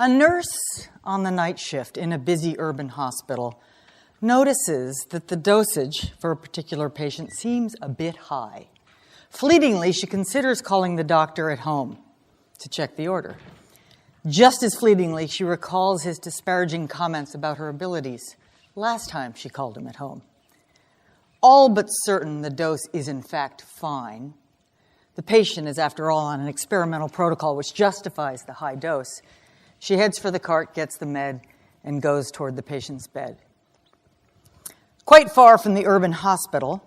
A nurse on the night shift in a busy urban hospital notices that the dosage for a particular patient seems a bit high. Fleetingly, she considers calling the doctor at home to check the order. Just as fleetingly, she recalls his disparaging comments about her abilities last time she called him at home. All but certain the dose is in fact fine. The patient is, after all, on an experimental protocol which justifies the high dose. She heads for the cart, gets the med, and goes toward the patient's bed. Quite far from the urban hospital,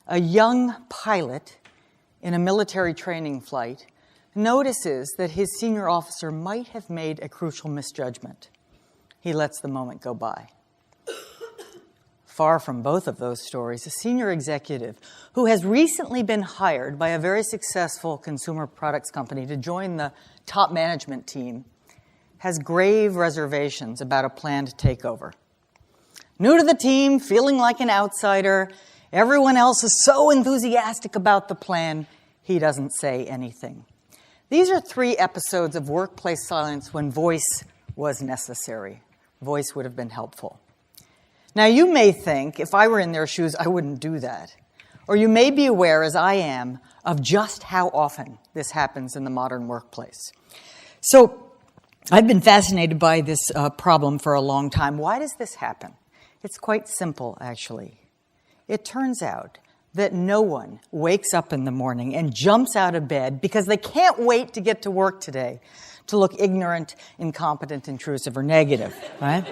a young pilot in a military training flight notices that his senior officer might have made a crucial misjudgment. He lets the moment go by. Far from both of those stories, a senior executive who has recently been hired by a very successful consumer products company to join the top management team has grave reservations about a planned takeover. New to the team, feeling like an outsider, everyone else is so enthusiastic about the plan, he doesn't say anything. These are 3 episodes of workplace silence when voice was necessary. Voice would have been helpful. Now, you may think, if I were in their shoes, I wouldn't do that. Or you may be aware, as I am, of just how often this happens in the modern workplace. So, I've been fascinated by this problem for a long time. Why does this happen? It's quite simple, actually. It turns out that no one wakes up in the morning and jumps out of bed because they can't wait to get to work today to look ignorant, incompetent, intrusive, or negative, right?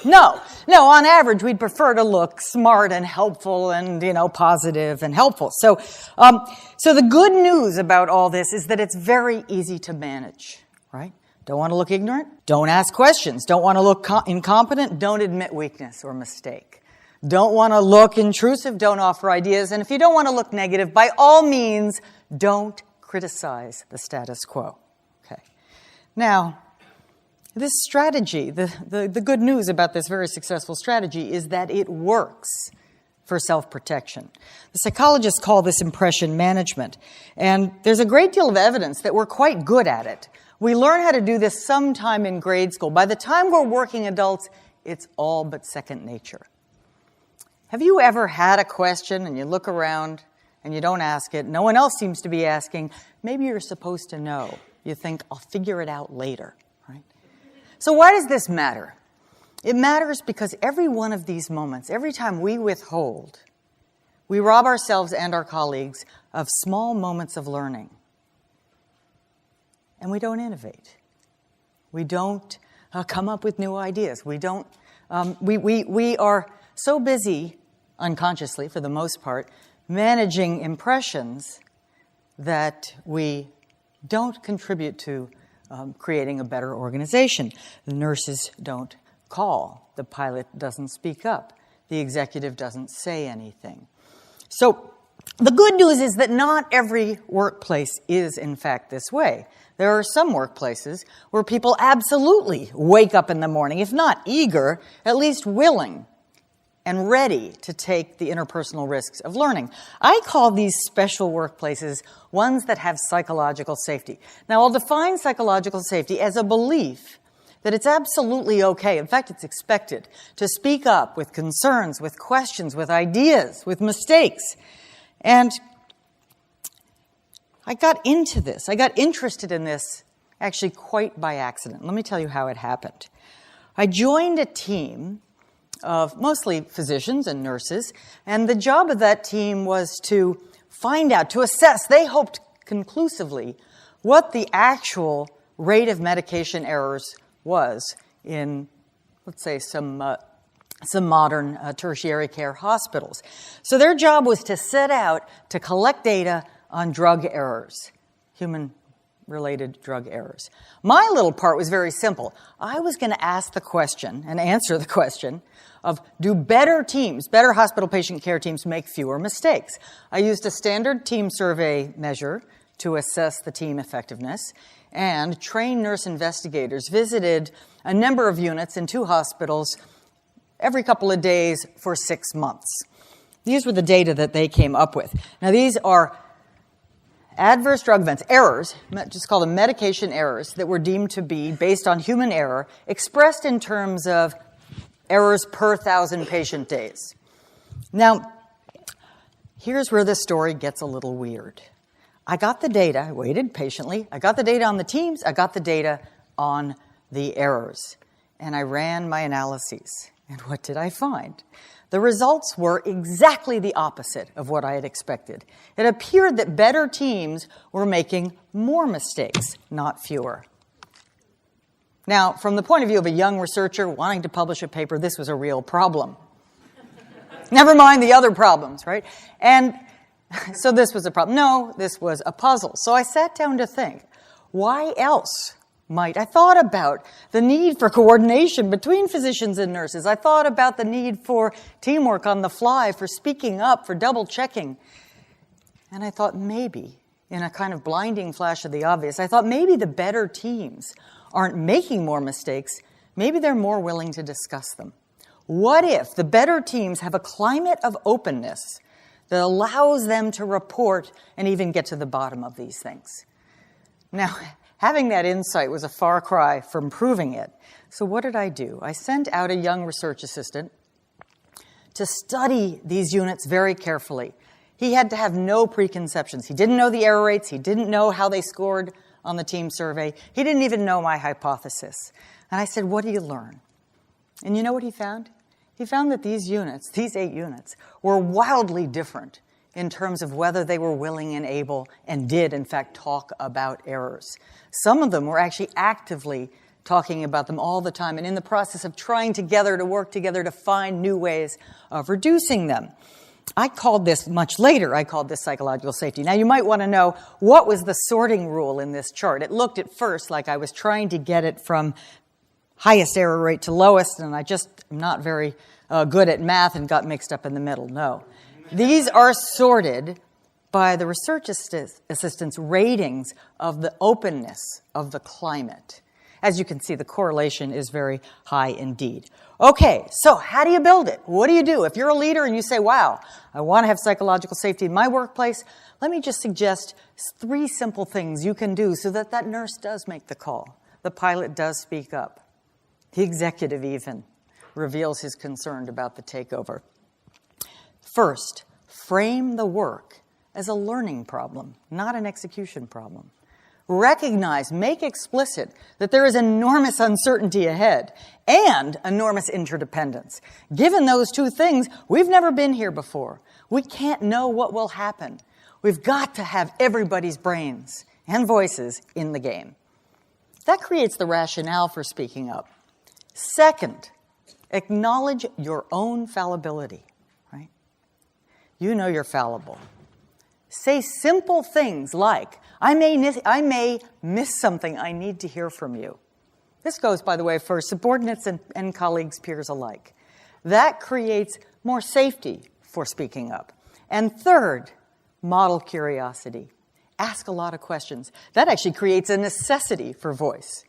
No, on average, we'd prefer to look smart and helpful and, positive and helpful. So the good news about all this is that it's very easy to manage, right? Don't want to look ignorant? Don't ask questions. Don't want to look incompetent? Don't admit weakness or mistake. Don't want to look intrusive? Don't offer ideas. And if you don't want to look negative, by all means, don't criticize the status quo. Okay. Now, this strategy, the good news about this very successful strategy is that it works for self-protection. The psychologists call this impression management. And there's a great deal of evidence that we're quite good at it. We learn how to do this sometime in grade school. By the time we're working adults, it's all but second nature. Have you ever had a question and you look around and you don't ask it? No one else seems to be asking. Maybe you're supposed to know. You think, I'll figure it out later, right? So why does this matter? It matters because every one of these moments, every time we withhold, we rob ourselves and our colleagues of small moments of learning. And we don't innovate. We don't come up with new ideas. We don't. We are so busy, unconsciously for the most part, managing impressions that we don't contribute to creating a better organization. The nurses don't call. The pilot doesn't speak up. The executive doesn't say anything. So the good news is that not every workplace is, in fact, this way. There are some workplaces where people absolutely wake up in the morning, if not eager, at least willing and ready to take the interpersonal risks of learning. I call these special workplaces ones that have psychological safety. Now, I'll define psychological safety as a belief that it's absolutely okay, in fact, it's expected, to speak up with concerns, with questions, with ideas, with mistakes. And I got into this. I got interested in this actually quite by accident. Let me tell you how it happened. I joined a team of mostly physicians and nurses, and the job of that team was to find out, to assess, they hoped conclusively, what the actual rate of medication errors was in, let's say, some modern tertiary care hospitals. So their job was to set out to collect data on drug errors, human-related drug errors. My little part was very simple. I was going to ask the question and answer the question of, do better teams, better hospital patient care teams, make fewer mistakes? I used a standard team survey measure to assess the team effectiveness, and trained nurse investigators visited a number of units in 2 hospitals every couple of days for 6 months. These were the data that they came up with. Now, these are adverse drug events, errors, just call them medication errors, that were deemed to be based on human error, expressed in terms of errors per 1,000 patient days. Now, here's where this story gets a little weird. I got the data, I waited patiently, I got the data on the teams, I got the data on the errors, and I ran my analyses. And what did I find? The results were exactly the opposite of what I had expected. It appeared that better teams were making more mistakes, not fewer. Now, from the point of view of a young researcher wanting to publish a paper, this was a real problem. Never mind the other problems, right? And so this was a problem. No, this was a puzzle. So I sat down to think, why else I thought about the need for coordination between physicians and nurses. I thought about the need for teamwork on the fly, for speaking up, for double checking. And I thought maybe, in a kind of blinding flash of the obvious, I thought maybe the better teams aren't making more mistakes. Maybe they're more willing to discuss them. What if the better teams have a climate of openness that allows them to report and even get to the bottom of these things? Now, having that insight was a far cry from proving it. So what did I do? I sent out a young research assistant to study these units very carefully. He had to have no preconceptions. He didn't know the error rates. He didn't know how they scored on the team survey. He didn't even know my hypothesis. And I said, what do you learn? And you know what he found? He found that these units, these 8 units, were wildly different in terms of whether they were willing and able and did, in fact, talk about errors. Some of them were actually actively talking about them all the time and in the process of trying together to work together to find new ways of reducing them. I called this, much later, I called this psychological safety. Now, you might want to know, what was the sorting rule in this chart? It looked at first like I was trying to get it from highest error rate to lowest, and I just am not very good at math and got mixed up in the middle. No. These are sorted by the research assistant's ratings of the openness of the climate. As you can see, the correlation is very high indeed. Okay, so how do you build it? What do you do? If you're a leader and you say, wow, I want to have psychological safety in my workplace, let me just suggest 3 simple things you can do so that that nurse does make the call. The pilot does speak up. The executive even reveals his concern about the takeover. First, frame the work as a learning problem, not an execution problem. Recognize, make explicit that there is enormous uncertainty ahead and enormous interdependence. Given those 2 things, we've never been here before. We can't know what will happen. We've got to have everybody's brains and voices in the game. That creates the rationale for speaking up. Second, acknowledge your own fallibility. Right? You know you're fallible. Say simple things like, I may miss something. I need to hear from you. This goes, by the way, for subordinates and colleagues, peers alike. That creates more safety for speaking up. And third, model curiosity. Ask a lot of questions. That actually creates a necessity for voice.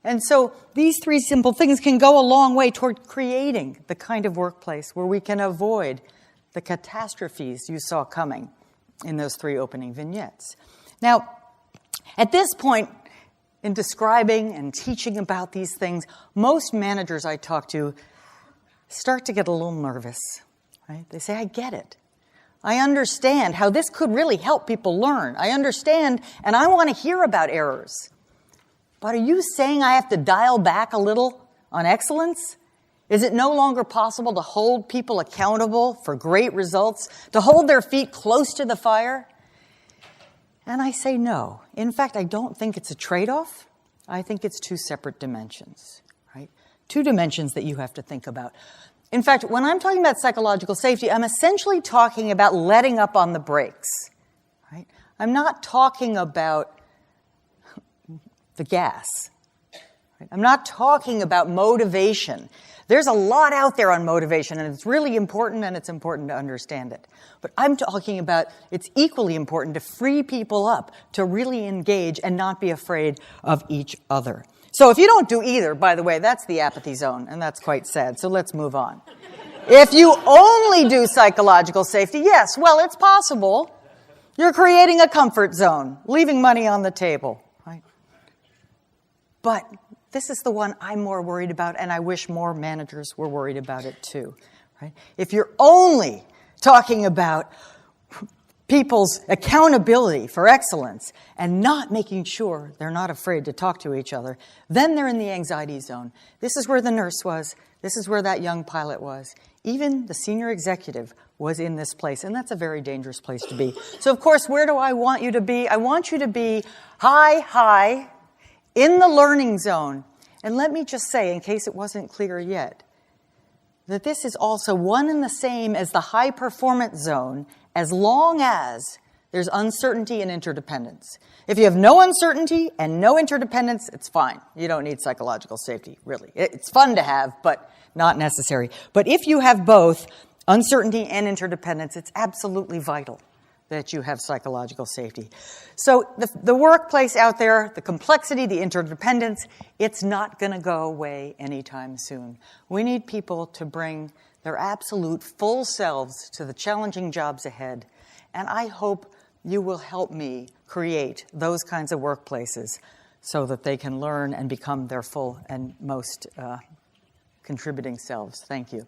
And so these 3 simple things can go a long way toward creating the kind of workplace where we can avoid the catastrophes you saw coming in those 3 opening vignettes. Now, at this point in describing and teaching about these things, most managers I talk to start to get a little nervous. Right? They say, I get it. I understand how this could really help people learn. I understand, and I want to hear about errors. But are you saying I have to dial back a little on excellence? Is it no longer possible to hold people accountable for great results, to hold their feet close to the fire? And I say no. In fact, I don't think it's a trade-off. I think it's 2 separate dimensions, right? 2 dimensions that you have to think about. In fact, when I'm talking about psychological safety, I'm essentially talking about letting up on the brakes, right? I'm not talking about the gas. Right? I'm not talking about motivation. There's a lot out there on motivation, and it's really important, and it's important to understand it. But I'm talking about it's equally important to free people up to really engage and not be afraid of each other. So if you don't do either, by the way, that's the apathy zone, and that's quite sad. So let's move on. If you only do psychological safety, yes, well, it's possible. You're creating a comfort zone, leaving money on the table. Right? But this is the one I'm more worried about, and I wish more managers were worried about it too. Right? If you're only talking about people's accountability for excellence and not making sure they're not afraid to talk to each other, then they're in the anxiety zone. This is where the nurse was. This is where that young pilot was. Even the senior executive was in this place, and that's a very dangerous place to be. So, of course, where do I want you to be? I want you to be high, in the learning zone. And let me just say, in case it wasn't clear yet, that this is also one and the same as the high performance zone as long as there's uncertainty and interdependence. If you have no uncertainty and no interdependence, it's fine. You don't need psychological safety, really. It's fun to have, but not necessary. But if you have both uncertainty and interdependence, it's absolutely vital that you have psychological safety. So the workplace out there, the complexity, the interdependence, it's not going to go away anytime soon. We need people to bring their absolute full selves to the challenging jobs ahead. And I hope you will help me create those kinds of workplaces so that they can learn and become their full and most contributing selves. Thank you.